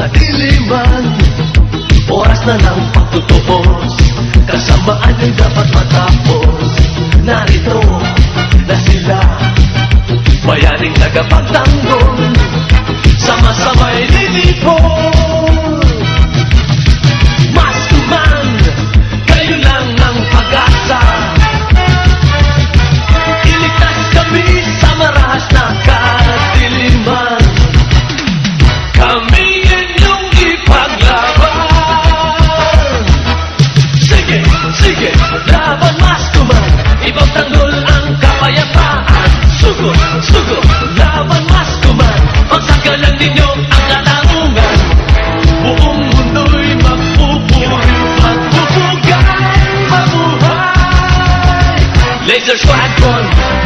kadiliman, oras na ng pagtutuos, kasamaan ay dapat matapos. Narito na sila, bayaning tagapagtanggol, sama-samay lilipon. Maskuman, kayo lang ang pag-asa, iligtas kami sa marahas na kadiliman. Kami inyong ipaglaban. Sige, sige, laban Maskuman, ipagtanggol ang kapayapaan. Sugod, sugod, laban Maskuman, pagsagalan ninyo ang katanungan. Buong mundo'y magpupuri, magpupugang mabuhay. Laser Squadron.